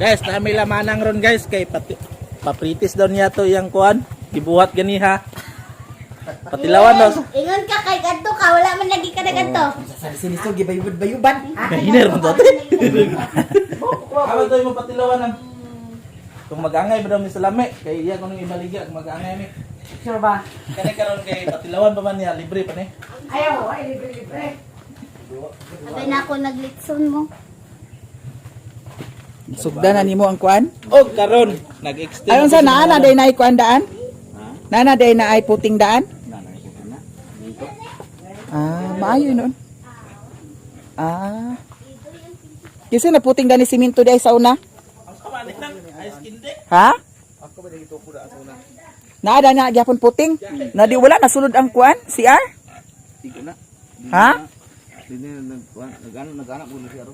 Guys, nami lamanang ron guys kay papritis daw niya to yang kuan. Gibuhat gani ha. Patilawan daw. Ingon ka kay kadto ka, wala man lagi ka na kadto. Sa sinisto gibayubad-bayuban. Kahiner mo to. Awan to mo patilawan ang. Kung mag-angay ba daw mi sa lami, kay iya kuno ibaligya kung mag-angay mi. Sure ba? Kani karon kay patilawan pa man niya libre pa ni. Ayaw, ay libre-libre. Abay na ako naglitson mo. Sugdanan nimo ang kuan? Og karon nag-extend. Ayon sa naana day na kuan daan? Nana day na ay puting daan? Ah, maayo nun. Ah. Kasi na puting daan ni simento day sa una? Ha? Ako ba dito ko da sa una? Naada na gyapon puting? Na di wala nasulod ang kuan? CR? Tigo na. Ha? Dili nag-anak mo siya ro.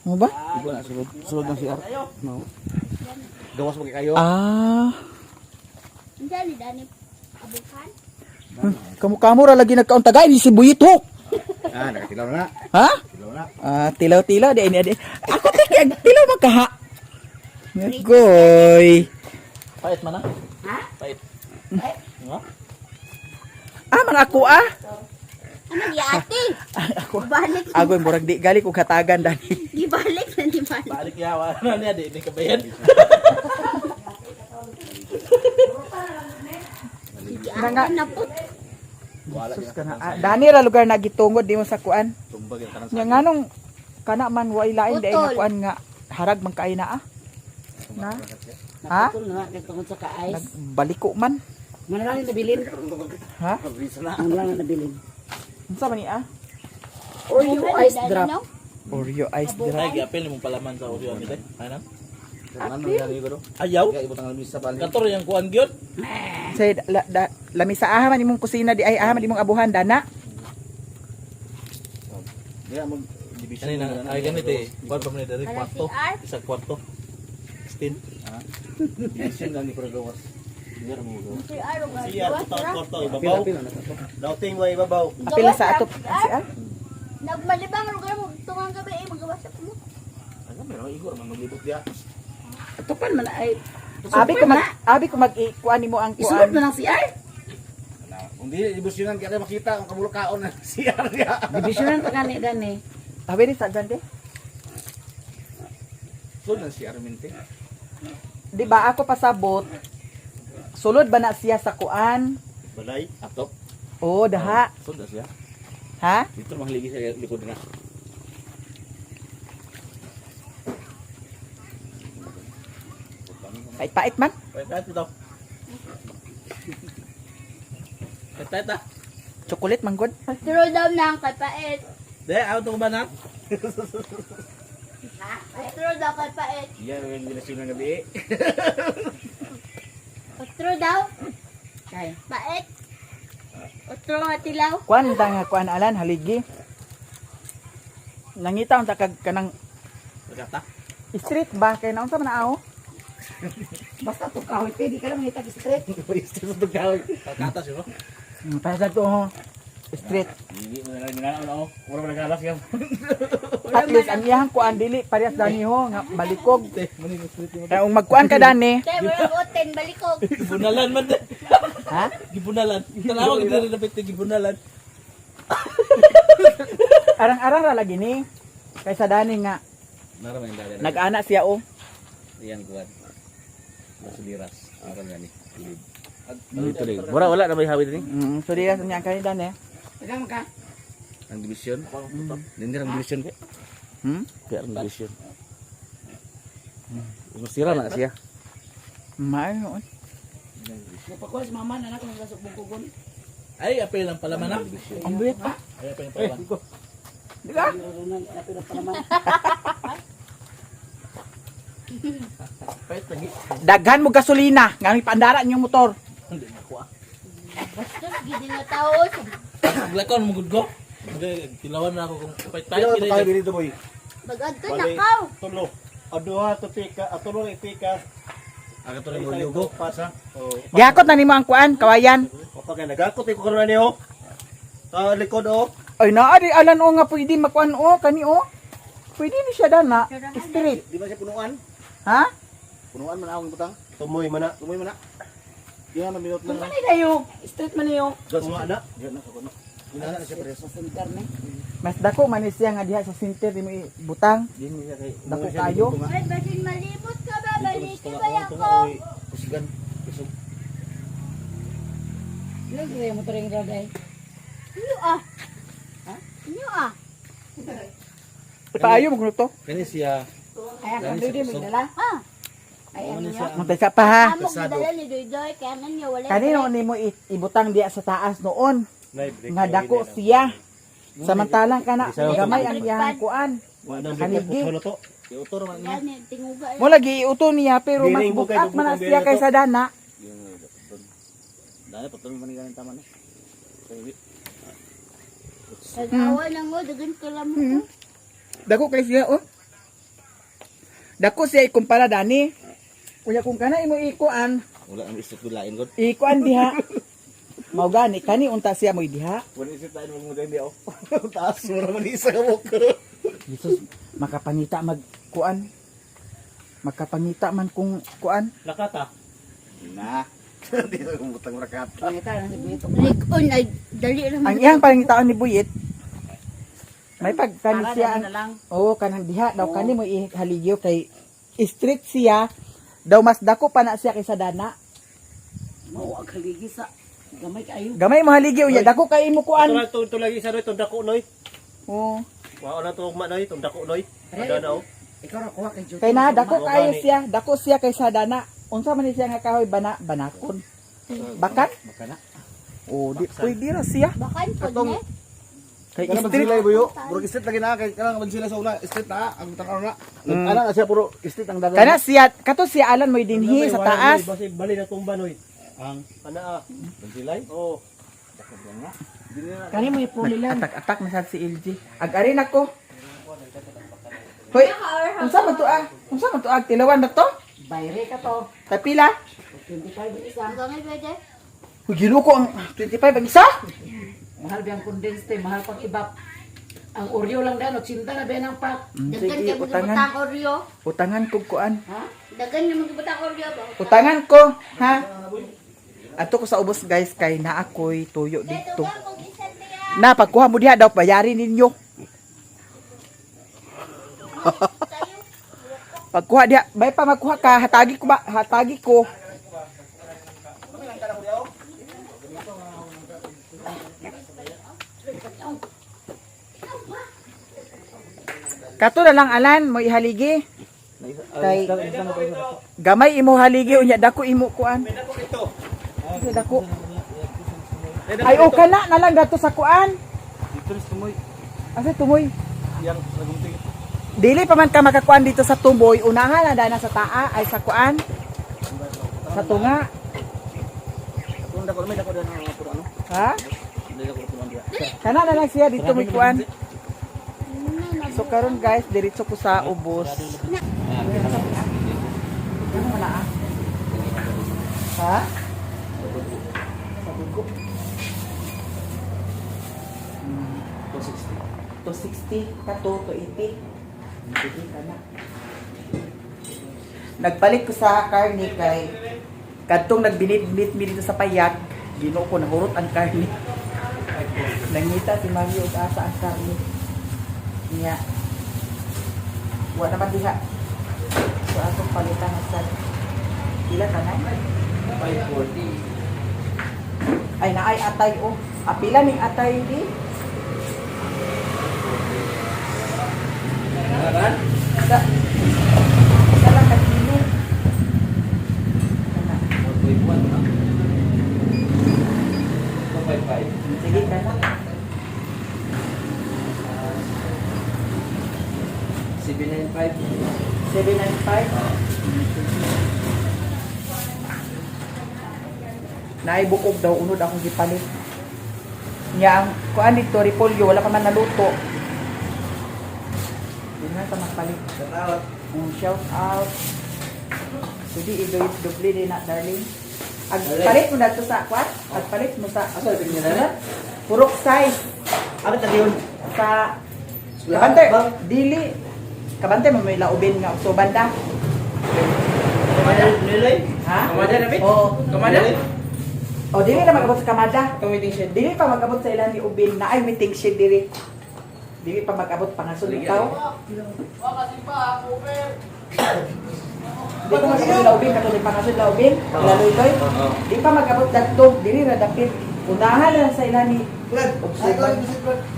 Mo ba? Tigo na sulod ng CR. No. Gawas mo kayo. Ah. Diyan ni Dani abukan. Kamu ra lagi nagkauntagay ni si Buyito. Nakatilaw na. Ha? Tilaw na. Ah, tilaw-tilaw di ini. Ako kay tilaw magkaha. Goy. Pait man na. Ha? Pait. Nga? Ah, mga ako ah. Ano di ate? Ako. Balik. Ako murag di gali ko katagan dani. Gibalik na di balik. Balik yawa na niya di kabayan. Ako na po. Sus ka na. Ah, dani ra lugar na gitungod di mo sa kuan. Tumbag yung kanan Nya nganong kana man wa ilain di nga Utol. kuan nga harag man kay na ah. Na? Ha? Naputol na tungod sa ka-ice. Nagbaliko man. Manala na nabilin. Ha? Manala na nabilin. Unsa man ni ah? Oreo ice drop. Oreo ice Ay, drop. giapil mo palaman sa Oreo nito. Ano? Ano yan bro? Ayaw? Kaya ibutang alam sa bali. Kator yung kuan gyud. Say lami sa aha man imong kusina di ay aha man imong abuhan dana. Kaya mag division. Kanina ay ganito eh. Kuan pa man diri kwarto. Isa kwarto. 16. Division lang ni Pro Gawas. Diyan mo go. Si Aro ba? Siya to kwarto Pila ibabaw. pila na to. Dauting wa ibabaw. Apil sa atop si ah. Nagmalibang lugar mo tungang gabi magawas mo. Ano meron igor man maglibot dia. Tupan man ay. Abi ko mag kuan nimo ang Isulod kuan. na lang si Ay. Kung di divisionan kaya makita ang kamulukaon na siya dia. Divisionan pa gani gani. Abi ni sa gande. Sud na si Armente. Di ba ako pasabot? Sulod ba na siya sa kuan? Balay atop. Oo, daha. Sud na siya. Ha? Dito mahligi sa likod na. Pait-pait man. Pait daw. Pait ta. Chocolate man good. Pasturo daw na ang kapait. De, aw to ba na? Pasturo daw kapait. Iya yung division ng gabi. Pasturo daw. Kay. Pait. Pasturo nga tilaw. Kuan ta nga kuan alan haligi. Nangita unta kag kanang Pagkata. street ba kay naunsa man naaw? Basta to kahoy pwede ka lang hitag straight. Pwede sa pagkaw. Pagkata siya. Para to street. Hindi mo na ginaan ako. Wala man nagalas yan. At least ang iyang kuan dili parehas dani ho nga balikog. Mani ko street mo. Kaya kung magkuan ka dani, Tay, wala boten, balikog. Gibunalan man de. ha? Gibunalan. Tanawag diri na piti gibunalan. Arang-arang ra lagi ni. Kaysa dani nga Naraman yung dali. nag-ana siya o. Iyang kuwan. Masuliras. Aram yan eh. Dito rin. Wala na may hawid rin. So diya sa niya kay dani. Tagang ka. Ang division. Hindi ang division kaya. Kaya ang division. Masira na siya. Maayo. Napakuha si mama na ako naglasok bungkugon. Ay, apel lang palaman na. Ang buyat pa. Ay, apel lang palaman. Di ba? Napila pa naman. Pait lagi. Daghan mo gasolina nga may pandara yung motor. Hindi na kuha. Basta, gidi nga tao. Glakon mo gud ko. Tilawan na ako kung pait-pait Pila gid. pa kayo dito boy. Bagad ka na kaw. Tulo. Aduha to pika, atulo ni pika. Aga to rin mo yugo. Pasa. Oh. Gihakot na nimo ang kuan, kawayan. Kapag nagakot ko karon ni oh. Sa likod oh. Ay naa di alan o nga pwede makuan o kani o. Pwede ni siya dana. Straight. Di ba siya punuan? Ha? Punuan man akong butang. Tumoy man na. Tumoy man na. Di na minute Kung lang. kanina yung straight man yung Tunga na. Diyan na sa kuno. Ina na siya preso. sa center na. Mas dako man ni siya nga diha sa center di mo ibutang. Di mo siya kay Dako kayo. Ay, basin malibot ka ba? Balik ka ba Tunga ako? oy. Kusgan. Kusog. Ilang kaya mo rin graday? Inyo ah. Ha? Inyo ah. Paayo mo kuno to. Kani siya. Ay, ang kandoy din magdala. Ah. Ay, ano niya? Mantay ka pa ha. Amok madala ni Doydoy. Kaya nanyo wala. Kanino nimo ibutang diha sa taas noon? Nay break. Nga dako siya. Samantalang kana gamay ang iyang kuan. Wa nang Haligi. break to. Iutor man niya. Yan, tinguga. Mo lagi iuto niya pero mas Biring mo kay bukat man na dugtong siya biring kaysa dana. Dahil patulong man ni tama na. Nag-awa na mo. Dagan ka lang mo. Dako kay siya oh. Dako siya ikumpara dani. Kunya kung kana imo ikuan, Wala ang isip ko lain gud. ikuan diha. Mao gani kani unta siya mo diha. Wala isip tayo mo dai diaw. Taas mo man isa ka mo. Jesus, makapangita magkuan. Makapangita man kung kuan. Lakata. Na. Di ko butang rakat. Pangita na si Bito. Likon ay dali lang. Ang iyang pangitaan ni Buyit. May pagkani Para siya na ang lang. oo kanang diha daw kani mo ihaligyo kay street siya. Daw mas dako pa na siya kaysa dana. Mao ang haligi sa gamay kayo. Gamay mo haligyo ya dako kay imo kuan. Ito lagi isa noy tundako noy. Oo. Wa na to ugma noy tundako noy. Ada na oh. Ikaw ra kuha kay Judy. Kay na dako kayo siya, dako siya kaysa dana. Unsa man ni siya nga kahoy banakon. Bakan? Baka na. Oh, di pwede ra siya. Bakan po ne. Kay Kana street magsilay buyo. Puro street lagi na kay kana magsilay sa una. Street na ang tanaw na. Ana siya puro street ang dagan. kana siya kato siya alan mo dinhi sa taas. Basi bali na tumba noy. Ang ana magsilay? Oo. Kani mo ipulilan. Atak-atak na sad si LG. Ag-ari na ko. Hoy, unsa man to ah? Unsa man to ag tilawan na to? Bayre ka to. Kapila? 25 ang isa. Hanggang ay pwede. Uy, ginuko ang 25 ang isa? Mahal biyang condensed, mahal pang ibap. Ang Oreo lang dano, 80 na ba ng pack? Dagan Sige, kay utangan. butang Oreo. Utangan ko kuan. Ha? Dagan na magbutang Oreo ba? Utangan ko, ha? Ato ko sa ubos guys kay naakoy tuyo Dito dito. ka kung isa tiya. Na pagkuha mo diha daw bayarin ninyo. Pagkuha diha, bay pa magkuha ka, hatagi ko ba? Hatagi ko. Kato na lang alan mo ihaligi. Kay gamay imo haligi unya dako imo kuan. Ay, dako. Ay o kana na lang dato sa kuan. Dito ris tumoy. Asa tumoy? Yang nagumting. Dili pa man ka makakuan dito sa tuboy, unahan na dana sa taa ay sa kuan. Sa tunga, Kung dako may dako dan puro ano. ha? Dili ko tuman dia. Kana na lang siya dito may kuan. So karon guys, diretso ko sa ubos. Ano wala ah? Ha? Sa dugo. 260 ka to 80. Sige ka na. Nagpalit ko sa karne kay kadtong nagbinit-binit mi dito sa payat, ginoo ko nahurot ang karne. Nangita si Mami og asa ang karne. Niya. Wa naman diha. So atong palitan sa pila ka na? 540. Ay naay atay oh. Apila ning atay di? Sa lang ka kilo. Sige ka na. 795. Naibukog daw unod akong gipalit. Nya ang kuan dito repolyo wala pa man naluto. Di na sa magpalit. Shout out. Sige, i-doble din na, darling. Ag palit mo na to sa kwat? Ag palit mo sa Asa din niya? purok size Ano ta diyon? sa Hunter, dili Kabante mo may laubin nga so banda. Nilay? Ha? Kamada na, Bit? Oo. Kamada? O dili na magabot sa kamada. Committing shed. Dili pa magabot sa ilang ni ubin na ay meeting shed diri. Dili pa magabot pangasulong tao. Di pa magabot la ubin katong pangasulong la ubin. Laloy-loy. Di pa magabot dagtog diri ra dapit. Unahan lang sa ilang ni Ugsuban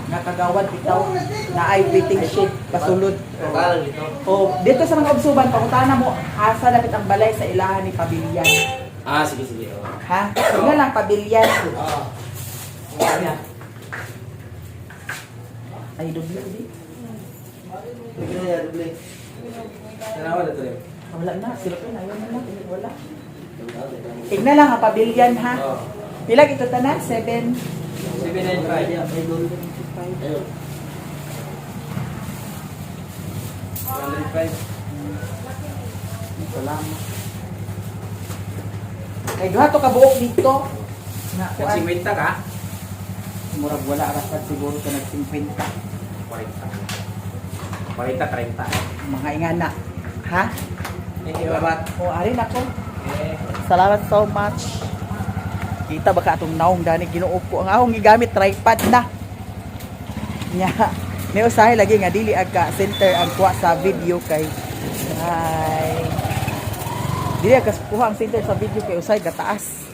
nga kagawad bitaw na ay meeting shed pasulod. Parang dito. O dito sa mga Ugsuban pangutana mo asa dapit ang balay sa ilahan ni Pavilion. Ah, sige, sige. Oh. Ha? Sige lang Pavilion. Ay doble di. Bigyan niya, duble. Tanawa na ito rin. Wala na, silupin na, ayaw na lang, wala. Tignan lang ang pavilion ha. Oh. Pilag ito tanan? 7. 795. Ayun. 105. Salamat. Ay, duha to kabuok dito. Na, Kasi kuan. kwenta ka? Murag wala rasad siguro ka nag-50. 40, 30. Mga ingana. Ha? Thank you, Babat. O, arin ako. Okay. Salamat so much. Kita baka atong naong dani ginuop ko ang akong gigamit tripod na. Nya, may usahay lagi nga dili agka center ang kuha sa video kay ay dili agka kuha ang center sa video kay usay gataas.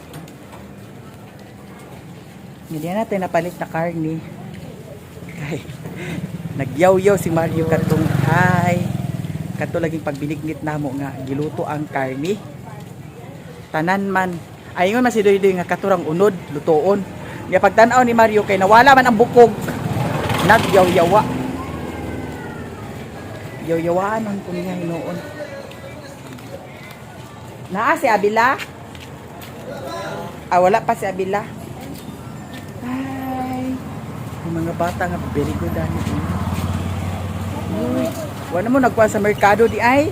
Hindi natin napalit na karni. Kay nagyaw-yaw si Mario katong hi. Kato laging pagbinignit namo nga giluto ang karni. Tanan man ayon man si Doydoy nga katurang unod lutoon. Nga pagtan-aw ni Mario kay nawala man ang bukog. Nagyaw-yawa. Yaw-yawaan man ko niya hinoon. Naa si Abila? Ah, wala pa si Abila. Hi. Yung mga bata nga very good ani. Uy, wala mo nagkuha sa merkado di ay?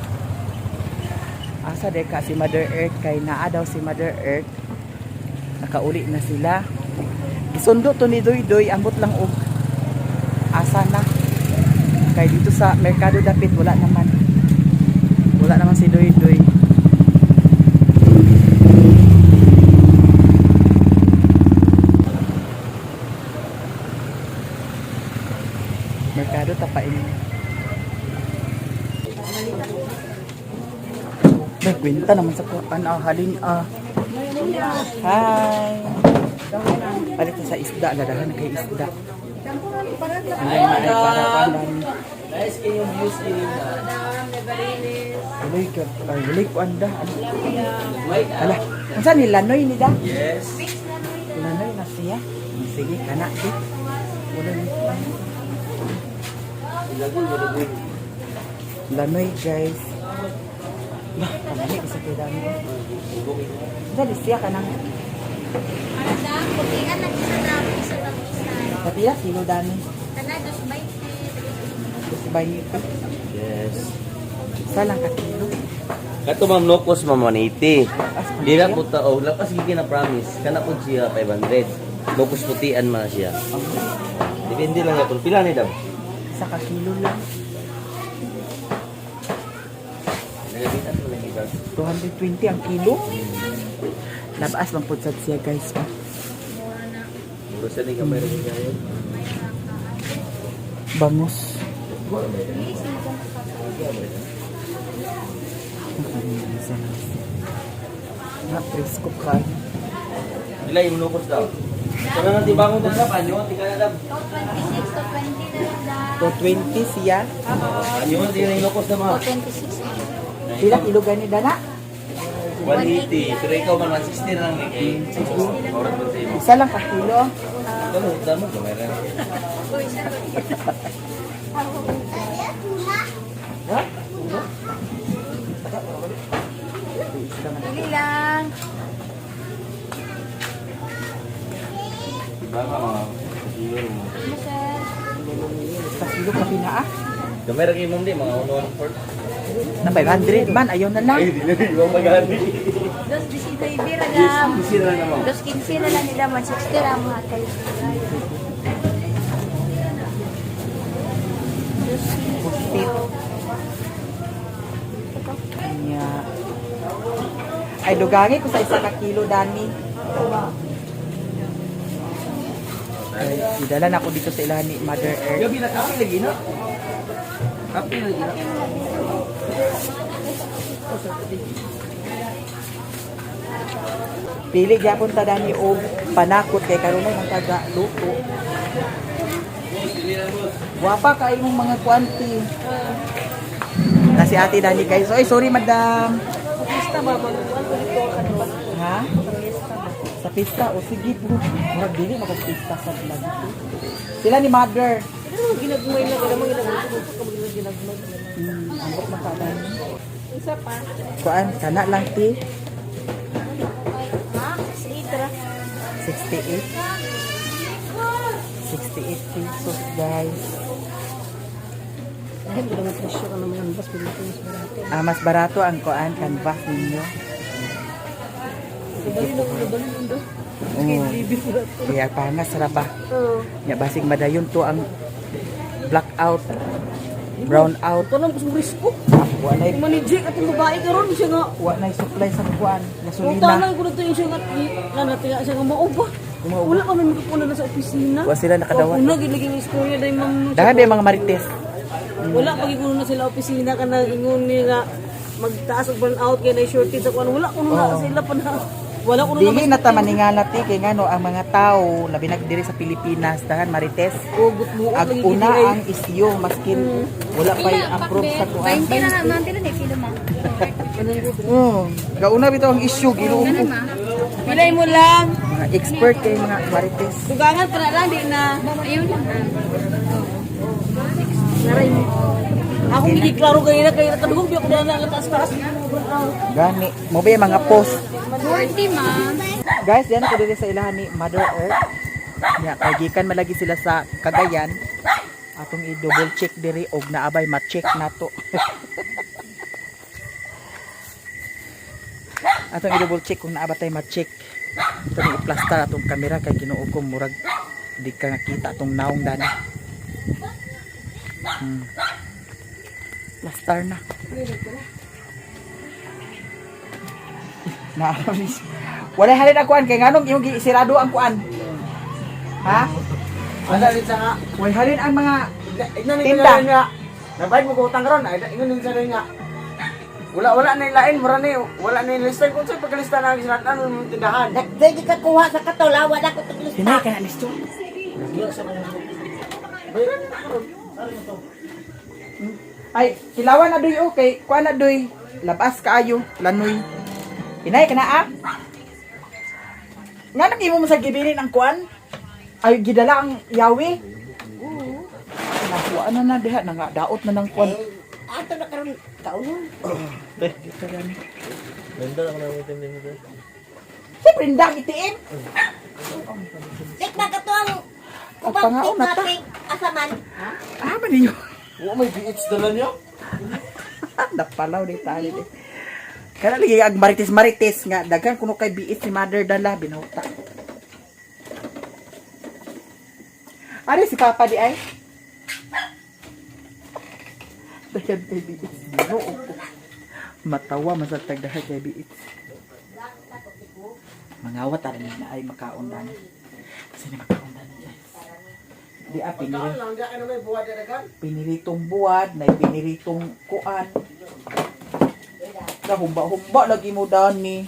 Asa de ka si Mother Earth kay naa daw si Mother Earth. Nakauli na sila. Isundo to ni Doydoy ambot lang og asa na. Kay dito sa merkado dapit wala naman. Wala naman si Doydoy. Merkado tapain. Nagkwenta naman sa kuan halin Hi. Palit sa isda, gadahan na kay isda. Ay para pandan. Guys, can you use it? Uloy ko anda. Ala, unsa ni Lanoy ni da? Yes. Lanoy na siya. Sige, kana di. Uloy. Lanoy guys. Lah, kamali sa kidami. Dali siya kanang Ano dang, kutingan na isa dami, isa dami, isa. kapila kilo dami. Tanay, 220. Gusto ba niyo? Yes. Isa lang ka kilo. Kato ma'am Locos ma'am 180. Di na po ta og lapas gigi na promise. Kana po siya 500. Locos putian man siya. Depende lang yapon pila ni dab. Isa ka kilo lang. Nagabitan mo lang iba. 220 ang kilo. Labas man po sa siya guys. Muro sa ni kamay rin kayo. Bangus. Na presko ka. Dila yung Locos daw. Kung na natin bangon doon sa panyo, tika na dab. 26 to 20 na lang. 220 siya. Panyo, di na yung Locos na mga. 26. Pila kilo gani dana? 180. Pero ikaw man 160 na lang ni kay. Oras ba sa'yo? Isa lang ka kilo. Damo, damo. Kamay rin. Ha? Dili lang. Baka mga yun. Ano, sir? Sa kilo ka pinaa. Kamay rin kayo mong di, mga 114. Na 500 man, ayaw na lang. Di na rin, yung magani. Dos disitoy bira lang. Bisira na naman. Dos 15 na lang nila, 160 lang mga kayo. Dos nga. Ay, dugangi ko sa 1 ka kilo, Dani. Ay, idala na ako dito sa ilahan ni Mother Earth. Gabi na kape lagi na. Kape lagi na. Pili gyapon ta Dani og panakot kay karon ay taga luto. Wapa kay imong mga kwanti. Na si Ate Dani guys. Oy, sorry madam. Pista ba mag Ha? Sa pista o sige po. Murag dili makapista sa vlog. Sila ni Mother. ginagmay na kada mo ginagmay. Ambot na ka Dani. Isa pa. Kuan kana lang ti Ha? Sidra. 68. 68 pesos guys. Ay, hindi naman presyo ka naman ang bas Pilipinas barato. Mas barato ang kuan canvas ninyo. Bali lang do. Oo. Kaya pangas ra ba? Oo. Nya basig madayon to ang blackout, brown out. Kanang gusto risko. Wa nay Manijik at yung babae karon siya nga. supply sa kuan, Kung gasolina. tanang ko na to yung siya nga nanatiya siya nga mauba. Wala kami makapuna na sa opisina. Wa sila nakadawat. Una gilaging istorya dahil ma'am. Dahan ba yung mga marites? Wala pagikuno na sila opisina ka na ingon ni nga magtaas og burnout kay na shortage sa kuan. Wala kuno na sila pa na. Wala kuno Dili na ta maningala ti kay ngano ang mga tao labi na diri sa Pilipinas dahan marites. ugot mo Ag lagi una gidi ang isyu maskin wala pa i-approve sa kuan. 20 na naman tila ni kilo ma. Gauna bitaw ang issue giluo ko. Pilay mo lang. Mga expert kay mga marites. Dugangan pa na lang di na. Ayun na. Naray mo. Ako hindi klaro kanina kay nakadugog di ako na nga taas-taas. Gani, mo ba yung mga post? 40 ma. Guys, yan ako dito sa ilahan ni Mother Earth. Ya, kay gikan malagi sila sa Cagayan. Atong i-double check diri og naabay ma-check nato. Atong i-double check kung naabay tay ma-check. Atong i-plaster atong kamera kay Ginoo ko murag di ka nakita atong naong dani. Plaster na. Naamis. Wala halin ang kuan kay nganong imong sirado ang kuan. Ha? Wala rin sa nga. Wala halin ang mga Ignan ni Tinda. Tinda nga. Nabayad mo ko utang karon. Ingon din sa rin nga. Wala na ilain mura ni wala na lista kung sa paglista na ang sinatan ng tindahan. Dagi ka kuha sa katola wala ko tulis. Hinay ka na listo. Ay, kilawan na doy okay. Kuan na doy. Labas kaayo, lanoy. Hinay ka na ah. Nga nang imo mo sa gibilin ang kuan? Ay gidala ang yawi. Oo. Nakuha na diha nga daot na ng kuan. Ato na karon kaunon. Dito gani. Benda lang namin itim din ito. Siyempre, ndang itiim. Tek na kato ang Pangaon na ta. asaman. Ah, maniyo. Wa may BH dala niyo. Napalaw ni tali di. Kana lagi ag marites nga daghan kuno kay biit ni Mother dala binauta. Ari si Papa di ay. Daghan kay biit. Ginoo ko. Matawa masatag daghan kay biit. Mangawat ari na ay makaon dani. Kasi ni makaon dani guys. Di pinili. Lang ga ano may buhat dagan. Piniritong buwad, na piniritong kuan. Na humba-humba lagi mo dani.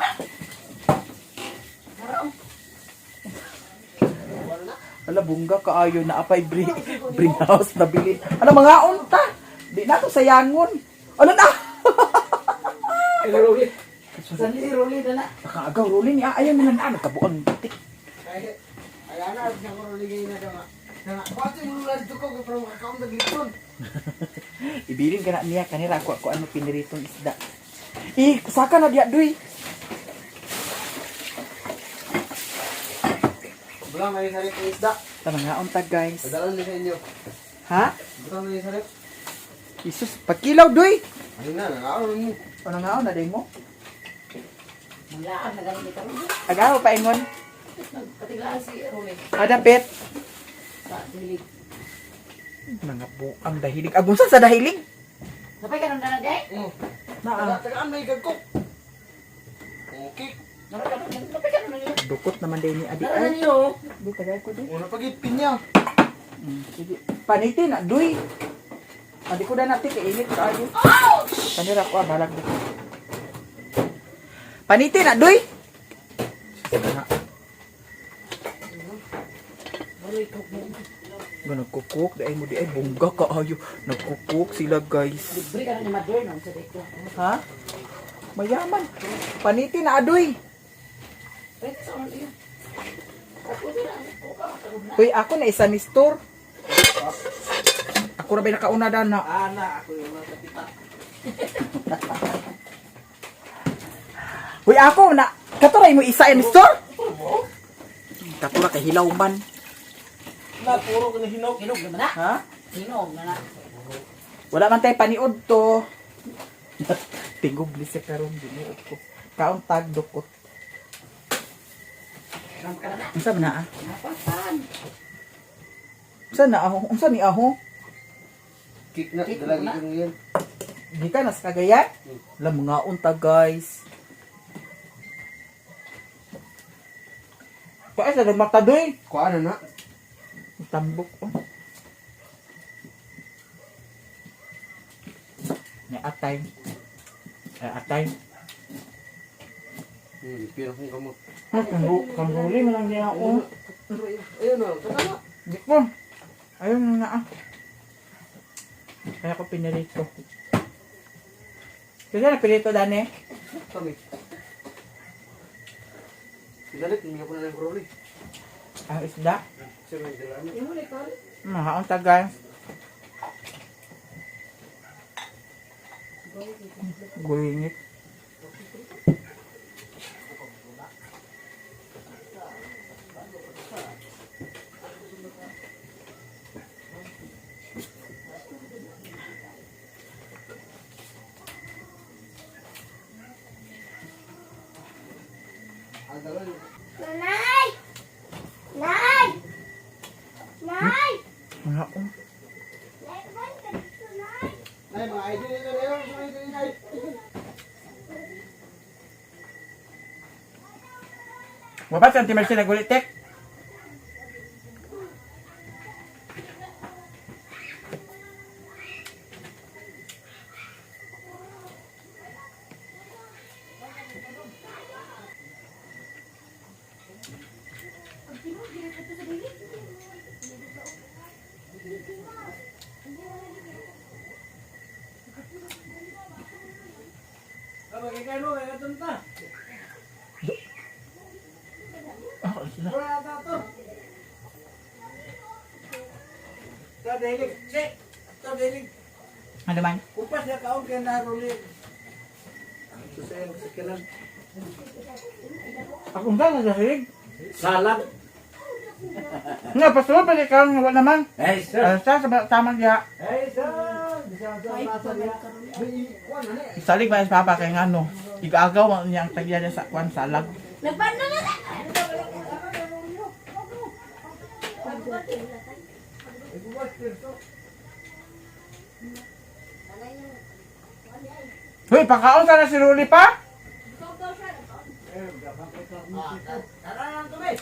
Ala bungga kaayo na apay bring house na bilin. Ano mga unta? Di na to sayangon. Ano na? Ruli. Sali roli na. Nakaagaw rolling niya ayan na ano kabuang bitik. Ayan na sa ko ligay na daw. Na pati mo lang dito ko pero makaon daglipon. Ibilin ka na niya kanira ako ano piniritong isda. Saka na diya duy. Wala may sarip ng isda. Tama nga unta guys. Padalan din sa inyo. Ha? Bukan may sarip. Isus pagkilaw duy. Ayun na, nakaon mo. Ano nga na day mo? Mulaan na galing ka. Agaw pa ingon. Patigaan si Roli. Ada pet. Sa dilig. Mga buang dahilig. Agunsa sa dahilig? Napay ka nang dala day? Tagaan may gagkok. Okay. Dukot naman din ni Adi. Ano Ay, niyo? di tagay ko di. Una pagipin niya. Sige. Paniti na, duy. Adi ko na natin, kainit ka ayo. Kanira ko, balag na. Paniti na, duy. Nga nagkukuk, di mo di ay bongga ka ayo. Nagkukuk sila guys. Libre ka na ni Mother nang sa dito. Ha? Mayaman. Paniti na, adoy. Uy, ako na isa ni store. Ako na ba nakauna dan na? Ana, ako yung mga kita. Uy, ako na. Katuray mo isa ni store? Katura kay hilaw man. Na, puro ka na hinog. Hinog naman na. Ha? Hinog na na. Wala man tayo paniod to. Tingog ni si karon ginuot ko. Kaon tag dukot. Unsa man na ah? Unsa na aho? Unsa ni aho? Kik na, dalagi ko yan. Di ka nas kagaya? Wala mga unta guys. Kaya sa mata doy. Kuha na. Tambok oh. Ni atay. Atay. Pirang kong kamot. Kanruli mo lang niya ako. Ayun na, tama na. Di ko. Ayun na ah. Kaya ko pinirito. Kasi na pinirito dani. Kami. Pinalit, hindi ko na ng broli. Ang isda. Sir, may dala na. Mahaon tagay. Guingit. Nanay! Nay! Nay! Mahaon. Nay, mga ID nito na yun. Mga ID nito. Wapas ang timersi na gulitek. Ano man? Kupas na kaon kaya naruli. Susayin sa kinan. Akong saan na dahil? Salad. Nga, pasuwa pa ikaw nga wala naman. Hey, sir. Sa tamang diha. Hey, sir. Bisa sa masa niya. Kuha na na. Isalig ba sa papa kay ngano? Igagaw mo niya ang tagya niya sa kwan salag. Nagpano na na! Hoy, pangkaon sana si Ruli pa? Tara lang kami.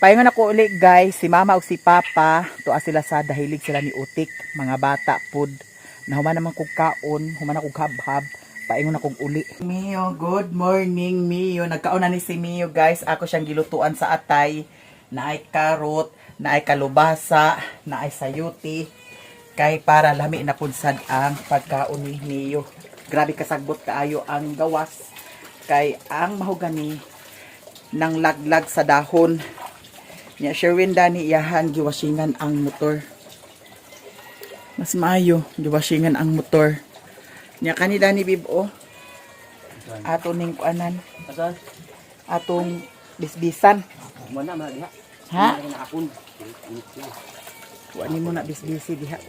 Paingon ako uli guys, si mama o si papa, tuwa sila sa dahilig sila ni Utik, mga bata pud. Nahuman naman kong kaon, human akong habhab, paingon akong uli. Mio, good morning Mio. Nagkaon na ni si Mio guys, ako siyang gilutuan sa atay, na ay karot, na ay kalubasa, na ay sayuti, kay para lami na punsad ang pagkaon ni Mio. Grabe kasagbot kaayo ang gawas, kay ang mahugani ng laglag sa dahon. Nya Sherwin dani iyahan giwasingan ang motor. Mas maayo giwasingan ang motor. Nya kani dani bibo. Ato ning kuanan. Asan? Atong bisbisan. Mana man diha? Ha? Na akon. Wa ni mo na bisbisi diha.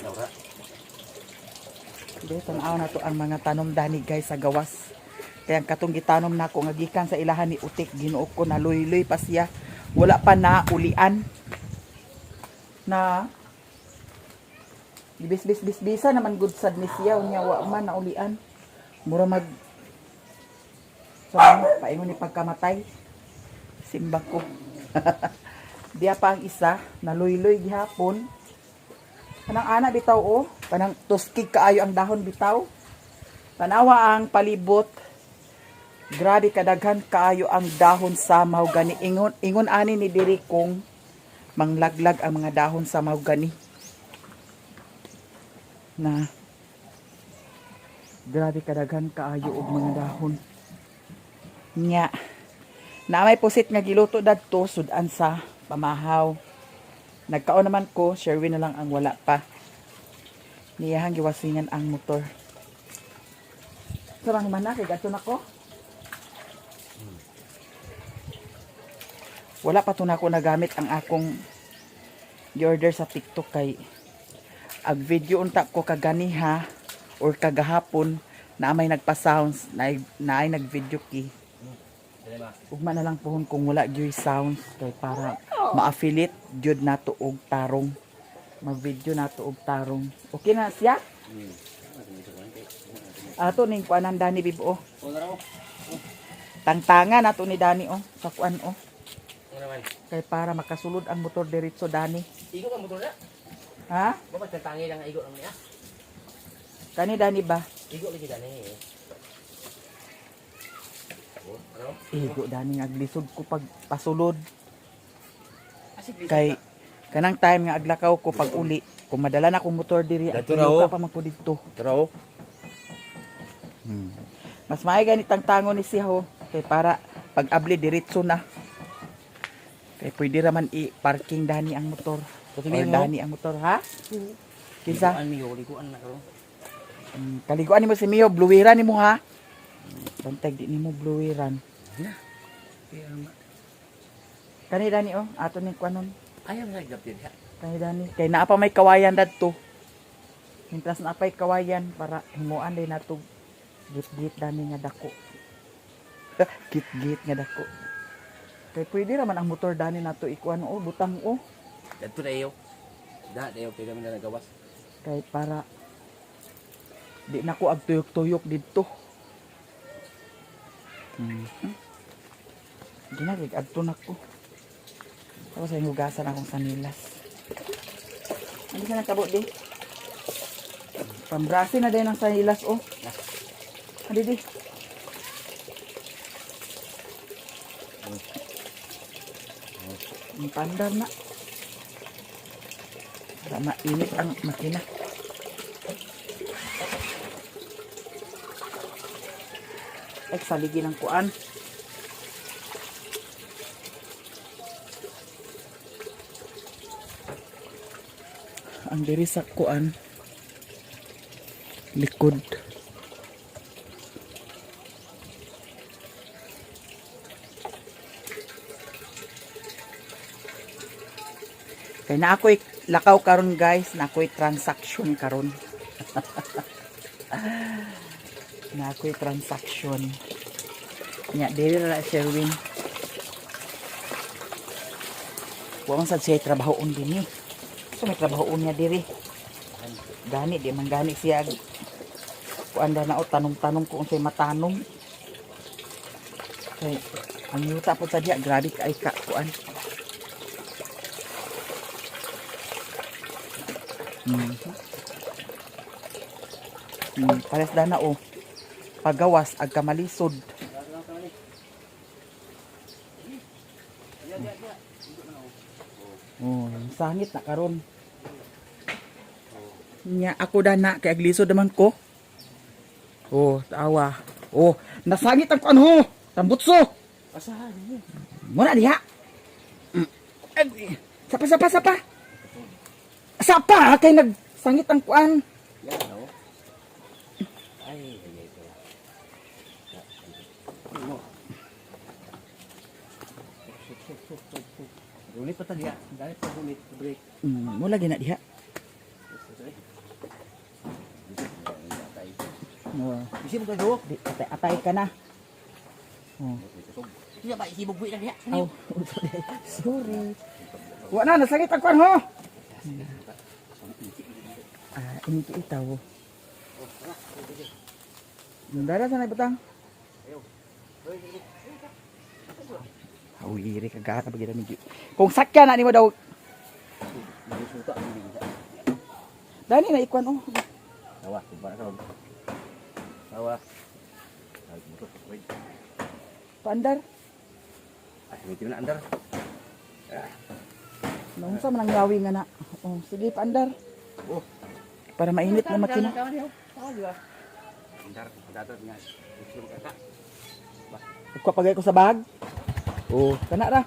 Dito tanaw na to ang mga tanom dani guys sa gawas. Kaya ang katong gitanom nako nga gikan sa ilahan ni Utik, ginuok ko na luy-luy pa siya. wala pa na ulian na bis naman good sad ni siya unya wa man na ulian mura mag so paingon ni pagkamatay simba ko. Diya pa ang isa naluy-luy gihapon kanang ana bitaw o kanang tuskig kaayo ang dahon bitaw tanawa ang palibot. Grabe kadaghan kaayo ang dahon sa mahogani. Ingon ani ni diri kong manglaglag ang mga dahon sa mahogani. Na grabe kadaghan kaayo og mga dahon. Nya na may pusit nga giluto dadto sudan sa pamahaw. Nagkaon naman ko, Sherwin na lang ang wala pa. Niyahang giwasingan ang motor. Sarang man na kay gato nako. Wala pa to na ako nagamit ang akong i-order sa TikTok kay ag video unta ko kaganiha or kagahapon na may nagpa-sounds na ay nag-video ki. Ugma na lang pohon kung wala gyud sounds kay para ma-affiliate gyud nato og tarong. Mag-video nato og tarong. Okay na siya? Ato ning kuanan Dani bibo. Tangtangan nato ni Dani sa kuan kay para makasulod ang motor diretso Dani. Igo ang motor na. Ha? Ba tangi lang igo lang niya. Kani Dani ba? Igo lagi dani. Igo Dani aglisod ko pag pasulod. Kay kanang time nga aglakaw ko pag uli, kung madala na akong motor diri, Dato na, oh. ka pa man ko dito. Tara, oh. Mas maay ganit ang tango ni siya ho. Kay para pag abli diretso na. Kay pwede raman i-parking Dani ang motor. Or Dani ang motor, ha? Kisa? Liguan na karon. Kaliguan ni mo si Mio, bluwiran ni mo ha? Bantag di ni mo bluwiran. Kani Dani ato ni kwanon. Ayaw na gapit ha. Kani Dani. Kay naa pa may kawayan dadto. Hintras na pa'y kawayan para himuan din nato git-git Dani nga dako. Git-git nga dako. Kay pwede raman ang motor Dani nato ikuan butang Dito na iyo. Dayo pila man na nagawas. kay para di na ko ag tuyok-tuyok dito. Di na adto na ko. Tapos ay hugasan akong sanilas. Ano ka nagkabot di? Pambrasi na din ang sanilas Adi di. Ang pandar na. Para mainit ang makina. Ay, saligi ng kuan. Ang diri sa kuan. Likod. Kaya na ako'y lakaw karon guys, na ako'y transaction karon. Na ako'y transaction. Nya dili ra Sherwin. Wa man sad siya trabahoon dinhi. So may trabahoon niya diri. Gani di man gani siya. Kuan na tanong-tanong kung siya matanong. Kay ang yuta po sa diya grabe kay ka kuan. Pares dana pagawas ag kamalisod. Sangit na karon. Nya ako dana kay aglisod naman ko. Tawa. Nasangit ang ano? Tambutso. Asahan mo. Muna diha. Sapa. Sapa kay nagsangit ang kuan. Yan no. Ay, ito. Ulit pa tagya. Dahil pa ulit break. Mula gina diha. Isi mo kayo. Atay ka na. Siya ba isibog buwi na diha. Oh, sorry. Wa na nasakit ang kwan ho. Ini ki itaw. Nandara sa naibutang. Hawiri ka gata pag ni. Kung sakya na ni mo daw. Dani na ikwan oh. Tawa, para ka. Tawa. Paandar. Wait na andar. Nung sa manang yawi nga na. Oh, sige paandar. Oh. Para mainit na makina. Andar, dapat nga. Gusto ka. Pagpagay ko sa bag. Oh, kana ra.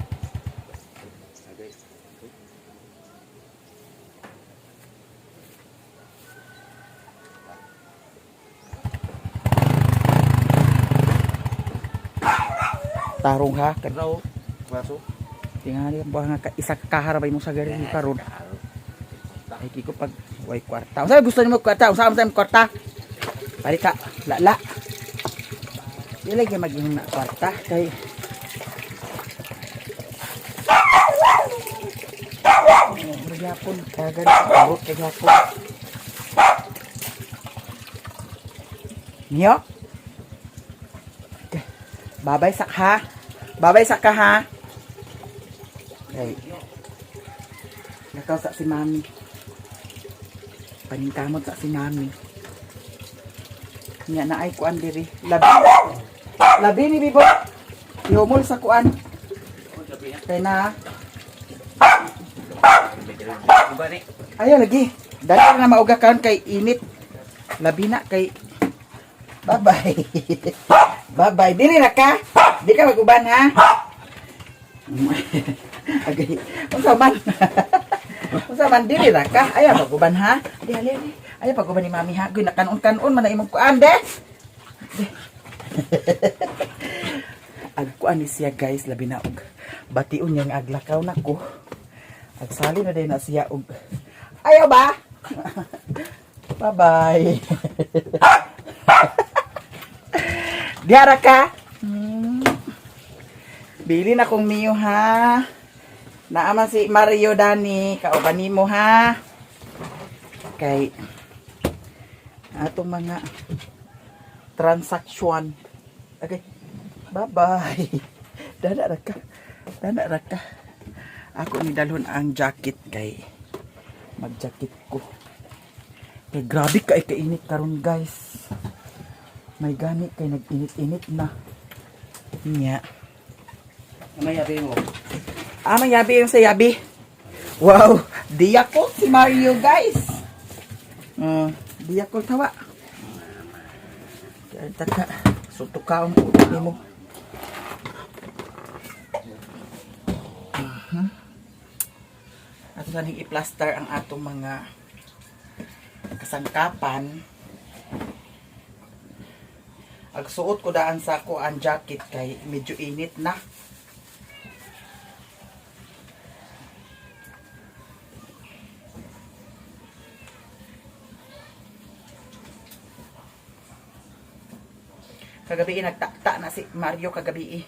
Tarong ha, Raw. Maso. tingali ang buha nga isa kaharabay mo sa gari karon. Ay kiko pag way kwarta. Unsa gusto nimo kwarta? Unsa man kwarta? Pari ka lala. Dili kay maging na kwarta kay magyapon kagad karot kay gyapon. Niyo? Babay sak ha. Babay sak ka ha. Okay. Nakaw sa si mami. Paningkamot sa si mami. Nya na ay kuan diri. Labi. Labi ni Bibo. Ihumol sa kuan. Kay na. Ayo lagi. Dali na mauga karon kay init. Labi na kay bye-bye. Bye-bye. Dili na ka. Di ka maguban ha. Agay. Unsa man? Unsa man dili na ka? Ayaw maguban ha. Dali. Ayaw paguban ni mami ha. Goy nakanon-kanon man na imong kuan de. Agkuan ni siya guys labi na og bation niyang aglakaw nako. Agsali na din na siya og ayaw ba? Bye-bye. Diara ka? Bili na kong Mio ha. Naaman si Mario Dani. Kauban mo ha. Kay atong mga transaksyon. Okay. Bye-bye. Dana ra ka. Dana ra ka. Ako ni dalhon ang jacket kay mag-jacket ko. Kay grabe kay kainit karon guys. May gani kay nag-init-init na. Nya. May yabi mo. May yabi yung sa yabi. Wow, Diakol si Mario guys. Diakol tawa. Kaya taka, sutukaon po mo. At ganing i-plaster ang atong mga kasangkapan. Agsuot ko daan sa ko ang jacket kay medyo init na. Kagabi nagtakta na si Mario kagabi.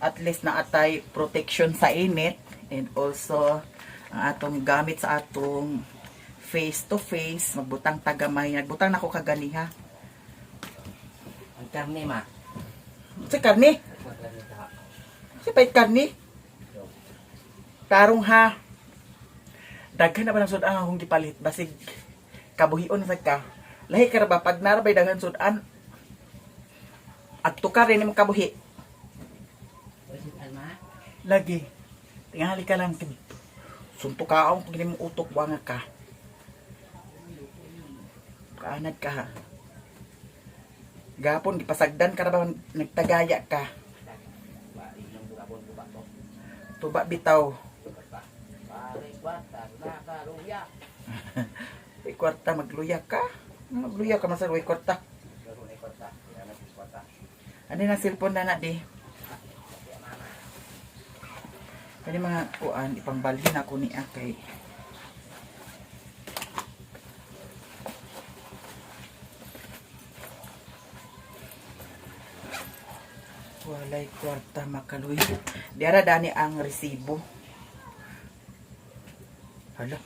At least na atay protection sa init and also ang atong gamit sa atong face to face, magbutang tagamay. Nagbutang nako kagani ha. Ang karne ma. Si karni. Si pait karni. Tarong ha. Daghan na ba ng sudan akong gipalit basig kabuhion sa ka. Lahi ka ba pag narabay daghan sudan adto ka rin imong kabuhi. Lagi. Tingali ka lang suntukaon pag imong utok wanga ka. Kaanad ka ha. Gapon gipasagdan ka na ba nagtagaya ka. Tuba bitaw. May kwarta magluya ka. Magluya ka masal way kwarta. Ano na cellphone na di. Kani mga kuan ipangbalhin ako ni akay. Walay kwarta makaluy. Diara dani ang resibo. Hala.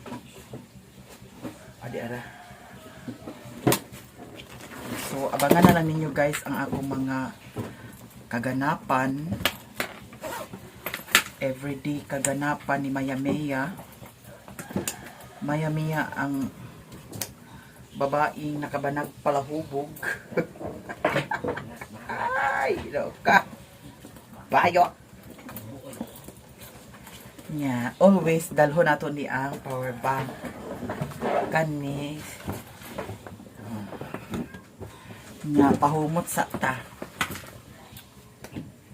Diara. So, abangan na lang ninyo guys ang akong mga kaganapan. Everyday kaganapan ni Maya Maya. Maya Maya ang babaeng nakabanag palahubog. Ay, loka. Bayo. Nya, always dalhon nato ni ang power bank. Kanis. Nya, pahumot sa ta.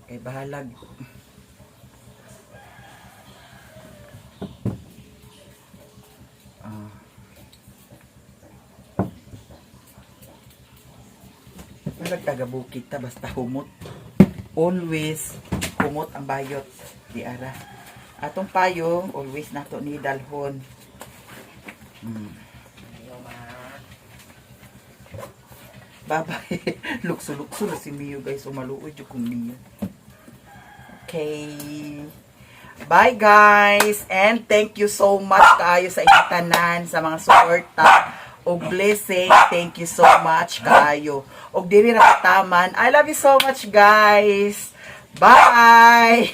Eh, bahalag. Bahalag taga-bukid ta, basta humot. Always humot ang bayot. Di ara. Atong payong, always nato ni dalhon. Bye-bye. Lukso-lukso na si Mio guys. Umaluod yung kong Mio. Okay. Bye guys. And thank you so much kayo sa inyong tanan, sa mga suporta o blessing. Thank you so much kayo. Og diri ra kataman. I love you so much guys. Bye.